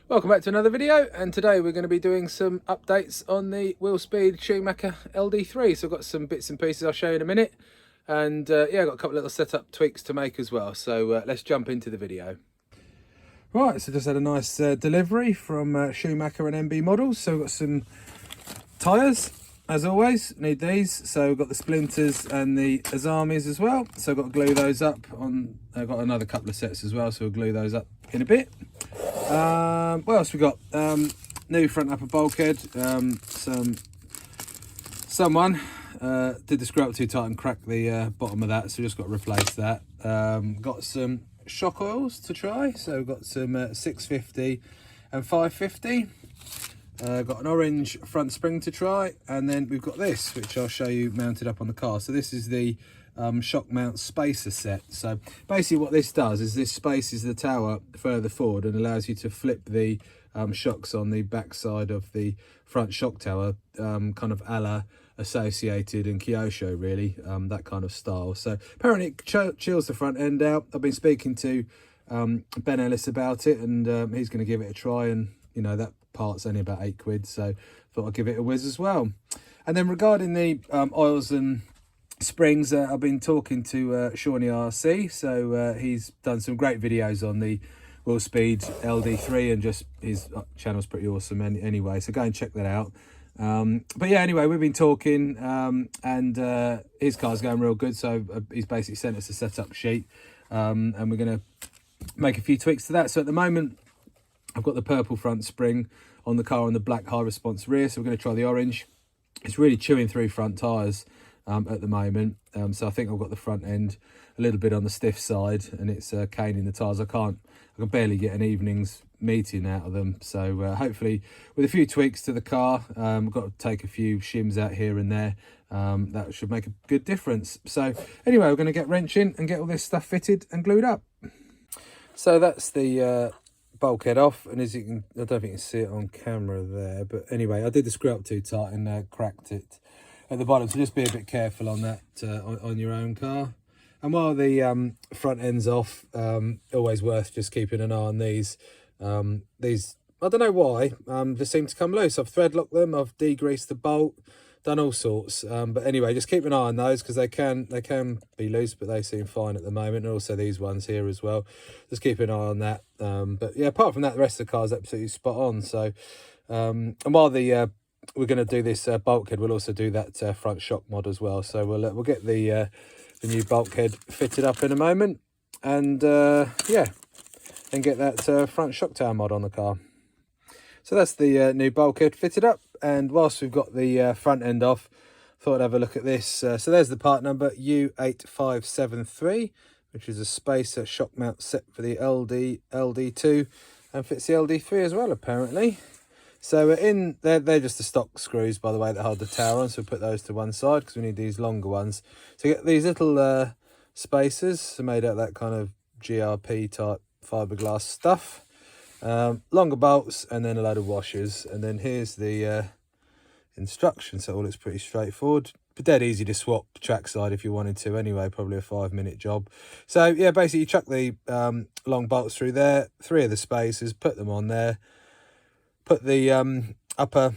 Welcome back to another video, and today we're going to be doing some updates on the Willspeed Schumacher LD3. So I've got some bits and pieces I'll show you in a minute, and yeah, I've got a couple of little setup tweaks to make as well. So let's jump into the video. Right, so just had a nice delivery from Schumacher and MB models. So we've got some tyres, as always, need these. So we've got the splinters and the Azamis as well. So I've got to glue those up on, I've got another couple of sets as well, so we'll glue those up in a bit. What else we got? New front upper bulkhead. Someone did the screw up too tight and cracked the bottom of that, so we just got to replace that. Got some shock oils to try, so we've got some 650 and 550. Got an orange front spring to try, and then we've got this, which I'll show you mounted up on the car. So this is the shock mount spacer set. So basically what this does is this spaces the tower further forward and allows you to flip the shocks on the back side of the front shock tower, kind of a la Associated and Kyosho, really, that kind of style. So apparently it chills the front end out. I've been speaking to Ben Ellis about it, and he's going to give it a try, and you know, that part's only about £8, so thought I'd give it a whiz as well. And then regarding the oils and springs, I've been talking to Seany RC, so he's done some great videos on the Willspeed LD3, and just his channel's pretty awesome anyway, so go and check that out. But yeah, anyway, we've been talking, and his car's going real good, so he's basically sent us a setup sheet, and we're going to make a few tweaks to that. So at the moment I've got the purple front spring on the car and the black high response rear, so we're going to try the orange. It's really chewing through front tyres at the moment, so I think I've got the front end a little bit on the stiff side, and it's caning the tyres. I can barely get an evening's meeting out of them, so hopefully with a few tweaks to the car, I've got to take a few shims out here and there, that should make a good difference. So anyway, we're going to get wrenching and get all this stuff fitted and glued up. So that's the bulkhead off, and as you can, I don't think you can see it on camera there, but anyway, I did the screw up too tight and cracked it at the bottom, so just be a bit careful on that on your own car. And while the front end's off, always worth just keeping an eye on these. These, I don't know why, just seem to come loose. I've thread locked them, I've degreased the bolt, done all sorts, but anyway, just keep an eye on those, because they can be loose, but they seem fine at the moment. And also these ones here as well, just keep an eye on that. But yeah, apart from that, the rest of the car is absolutely spot on. So and while the we're going to do this bulkhead, we'll also do that front shock mod as well. So we'll get the new bulkhead fitted up in a moment, and yeah, and get that front shock tower mod on the car. So that's the new bulkhead fitted up, and whilst we've got the front end off, thought I'd have a look at this. So there's the part number U8573, which is a spacer shock mount set for the LD2, and fits the LD3 as well, apparently. So in they're just the stock screws, by the way, that hold the tower on, so we'll put those to one side because we need these longer ones. So you get these little spacers, so made out of that kind of GRP type fiberglass stuff. Longer bolts, and then a load of washers, and then here's the instructions. So all it's pretty straightforward, but dead easy to swap trackside if you wanted to anyway, probably a 5-minute job. So yeah, basically you chuck the long bolts through there, 3 of the spacers, put them on there, put the upper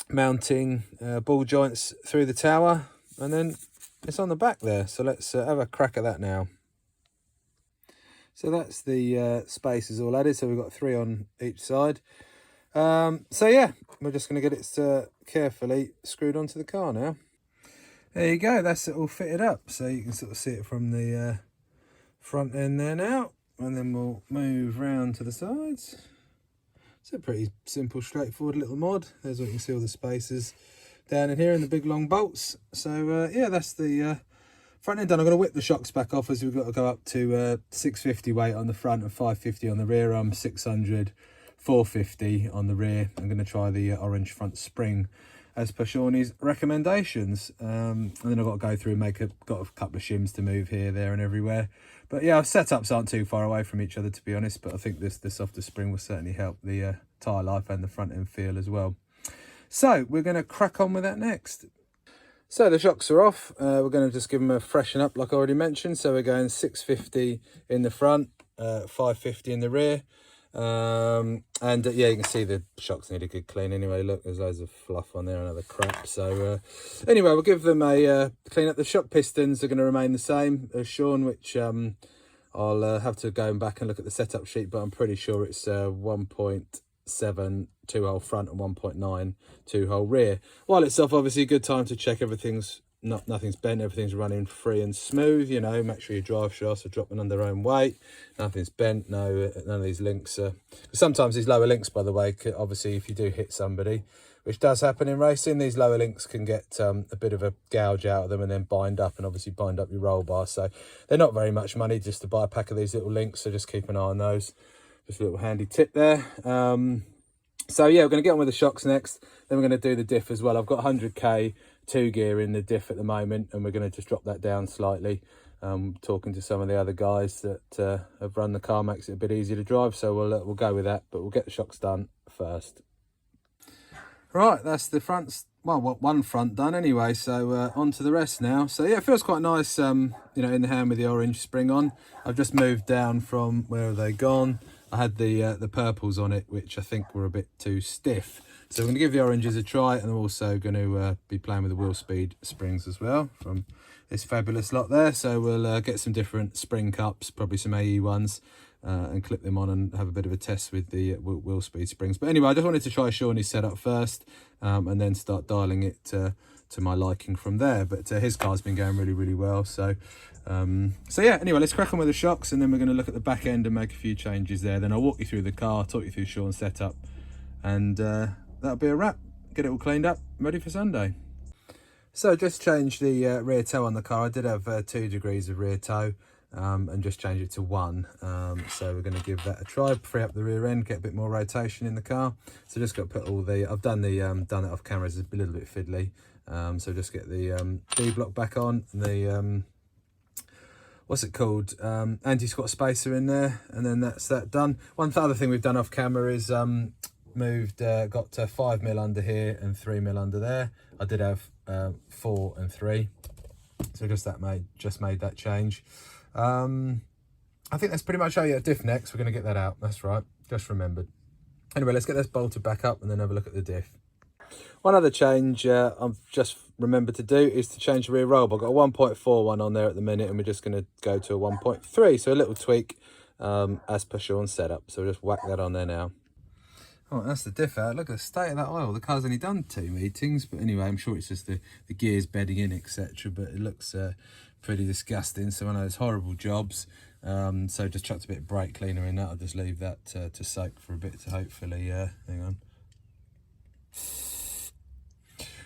mounting ball joints through the tower, and then it's on the back there. So let's have a crack at that now. So that's the spacers all added, so we've got 3 on each side. So yeah, we're just going to get it carefully screwed onto the car now. There you go, that's it all fitted up, so you can sort of see it from the front end there now, and then we'll move round to the sides. It's a pretty simple, straightforward little mod. There's what you can see, all the spacers down in here and the big long bolts. So yeah, that's the front end done. I'm going to whip the shocks back off, as we've got to go up to 650 weight on the front and 550 on the rear. I'm 600, 450 on the rear. I'm going to try the orange front spring as per Shawnee's recommendations, and then I've got to go through and got a couple of shims to move here, there and everywhere. But yeah, our setups aren't too far away from each other, to be honest, but I think the softer spring will certainly help the tyre life and the front end feel as well. So we're going to crack on with that next. So the shocks are off. We're going to just give them a freshen up like I already mentioned. So we're going 650 in the front, 550 in the rear. Yeah, you can see the shocks need a good clean anyway. Look, there's loads of fluff on there and other crap. So anyway, we'll give them a clean up. The shock pistons are going to remain the same as Sean, which I'll have to go back and look at the setup sheet, but I'm pretty sure it's 1.7 2-hole front and 1.9 2-hole rear. While it's off, obviously a good time to check nothing's bent, everything's running free and smooth. You know, make sure your drive shafts are dropping under their own weight, nothing's bent, none of these links are... Sometimes these lower links, by the way, obviously if you do hit somebody, which does happen in racing, these lower links can get a bit of a gouge out of them and then bind up, and obviously bind up your roll bar. So they're not very much money just to buy a pack of these little links, so just keep an eye on those. Just a little handy tip there. So yeah, we're going to get on with the shocks next. Then we're going to do the diff as well. I've got 100k 2 gear in the diff at the moment, and we're going to just drop that down slightly. Talking to some of the other guys that have run the car makes it a bit easier to drive, so we'll go with that, but we'll get the shocks done first. Right, that's the fronts. Well, one front done anyway, so on to the rest now. So yeah, it feels quite nice, you know, in the hand with the orange spring on. I've just moved down from, where have they gone? I had the purples on it, which I think were a bit too stiff. So I'm going to give the oranges a try, and I'm also going to be playing with the Willspeed springs as well from this fabulous lot there. So we'll get some different spring cups, probably some AE ones, and clip them on and have a bit of a test with the Willspeed springs. But anyway, I just wanted to try Shawnee's setup first, and then start dialing it to my liking from there. But his car's been going really, really well. So yeah, anyway, let's crack on with the shocks, and then we're going to look at the back end and make a few changes there. Then I'll walk you through the car, talk you through Sean's setup, and that'll be a wrap. Get it all cleaned up, ready for Sunday. So just changed the rear toe on the car. I did have 2 degrees of rear toe, and just change it to 1. So we're going to give that a try, free up the rear end, get a bit more rotation in the car. So just got to put all the, I've done it off camera, it's a little bit fiddly. So just get the D block back on, and the what's it called, anti-squat spacer in there, and then that's that done. One other thing we've done off camera is got 5mm under here and 3mm under there. I did have 4 and 3, so just made that change. I think that's pretty much how. Yeah, diff next, we're going to get that out, that's right, just remembered. Anyway, let's get this bolted back up and then have a look at the diff. One other change I've just remembered to do is to change the rear roll bar. I've got a 1.41 on there at the minute, and we're just going to go to a 1.3, so a little tweak as per Sean's setup. So we'll just whack that on there now. Oh, that's the diff out. Look at the state of that oil. The car's only done 2 meetings, but anyway, I'm sure it's just the gears bedding in, etc. But it looks pretty disgusting. So one of those horrible jobs. So just chucked a bit of brake cleaner in that. I'll just leave that to soak for a bit to hopefully, hang on.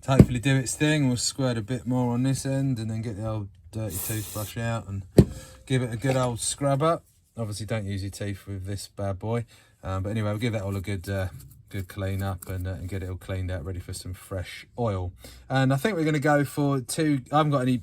To hopefully do its thing. We'll squirt a bit more on this end and then get the old dirty toothbrush out and give it a good old scrub up. Obviously don't use your teeth with this bad boy, but anyway, we'll give that all a good clean up and get it all cleaned out, ready for some fresh oil. And I think we're going to go for 2. I haven't got any.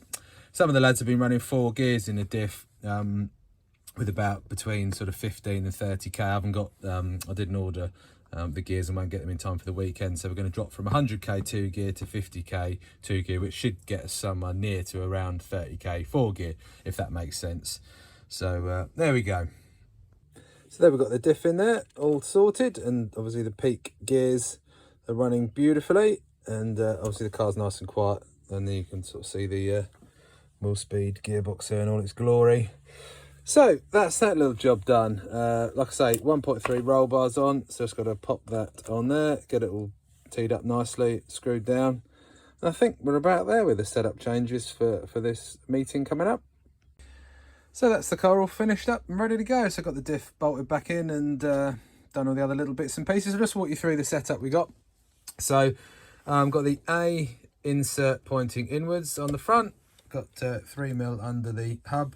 Some of the lads have been running 4 gears in the diff, with about between sort of 15 and 30k. I haven't got. I didn't order the gears and won't get them in time for the weekend, so we're going to drop from 100k 2 gear to 50k 2 gear, which should get us somewhere near to around 30k 4 gear, if that makes sense. So there we go. So there we've got the diff in there all sorted, and obviously the peak gears are running beautifully, and obviously the car's nice and quiet, and then you can sort of see the Willspeed gearbox there in all its glory. So that's that little job done. Like I say, 1.3 roll bars on, so just got to pop that on there, get it all teed up nicely, screwed down. And I think we're about there with the setup changes for this meeting coming up. So that's the car all finished up and ready to go. So I got the diff bolted back in and done all the other little bits and pieces. I'll just walk you through the setup we got. So got the A insert pointing inwards on the front, got 3mm under the hub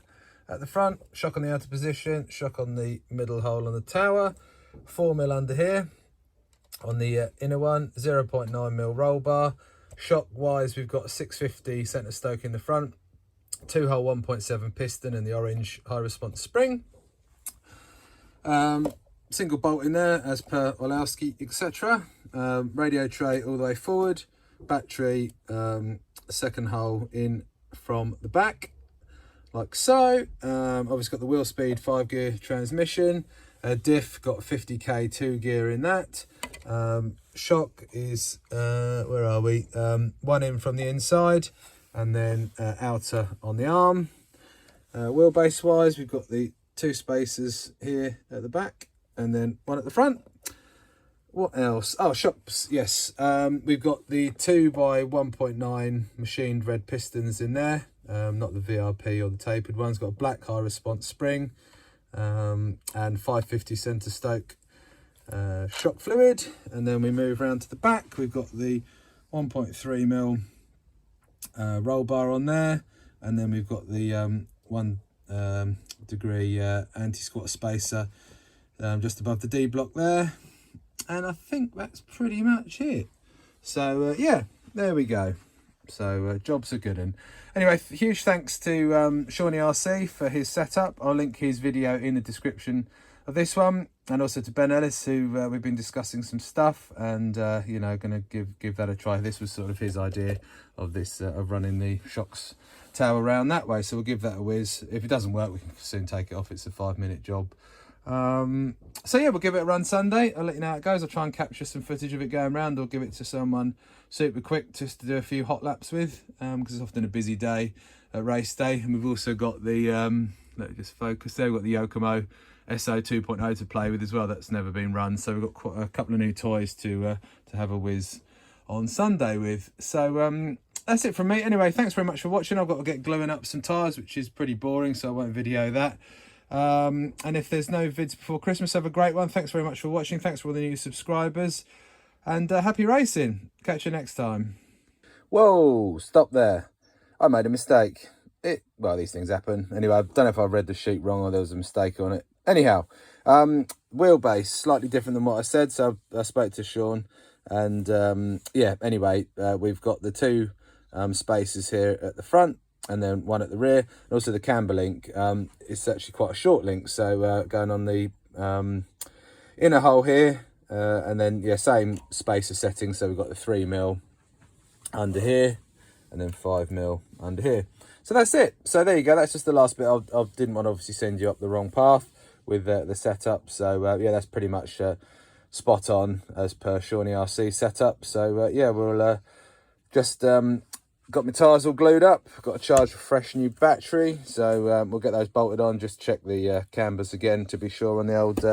at the front, shock on the outer position, shock on the middle hole on the tower, 4mm under here on the inner one, 0.9mm roll bar. Shock wise, we've got a 650 centre stoke in the front, 2-hole 1.7 piston and the orange high response spring. Single bolt in there as per Olowski, etc. Radio tray all the way forward, battery, the a second hole in from the back, like so. Obviously got the Willspeed 5-gear transmission. Diff, got 50k 2-gear in that. Shock is, where are we? One in from the inside, and then outer on the arm. Wheelbase wise, we've got the 2 spacers here at the back, and then one at the front. What else? Oh, shocks, yes. We've got the 2x1.9 machined red pistons in there, not the VRP or the tapered ones. Got a black high response spring, and 550 centre stoke shock fluid. And then we move around to the back. We've got the 1.3mm roll bar on there, and then we've got the 1 degree anti-squat spacer just above the D block there. And I think that's pretty much it. So yeah, there we go. So jobs are good. And anyway, huge thanks to Seany RC for his setup. I'll link his video in the description of this one, and also to Ben Ellis, who we've been discussing some stuff, and you know, gonna give that a try. This was sort of his idea of this of running the shocks tower around that way, so we'll give that a whiz. If it doesn't work, we can soon take it off. It's a 5-minute job. So yeah, we'll give it a run Sunday. I'll let you know how it goes. I'll try and capture some footage of it going around, or give it to someone super quick just to do a few hot laps with, because it's often a busy day at race day. And we've also got the let me just focus there, we've got the Yokomo SO 2.0 to play with as well. That's never been run, so we've got quite a couple of new toys to have a whiz on Sunday with. So that's it from me. Anyway, thanks very much for watching. I've got to get gluing up some tyres, which is pretty boring, so I won't video that. And if there's no vids before Christmas, have a great one. Thanks very much for watching. Thanks for all the new subscribers, and happy racing. Catch you next time. Whoa, stop there. I made a mistake. Well, these things happen. Anyway, I don't know if I read the sheet wrong or there was a mistake on it. Anyhow, wheelbase, slightly different than what I said. So I spoke to Sean, and yeah, anyway, we've got the 2 spacers here at the front, and then one at the rear, and also the camber link. It's actually quite a short link, so going on the inner hole here, and then yeah, same spacer setting. So we've got the 3mm under here, and then 5mm under here. So that's it. So there you go. That's just the last bit. I didn't want to obviously send you up the wrong path with the setup. So yeah, that's pretty much spot on as per Seany RC setup. So yeah, we'll just got my tyres all glued up. Got to charge a fresh new battery, so we'll get those bolted on. Just check the cambers again to be sure on the old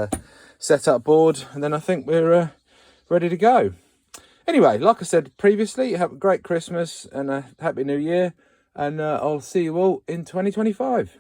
setup board, and then I think we're ready to go. Anyway, like I said previously, have a great Christmas and a happy new year, and I'll see you all in 2025.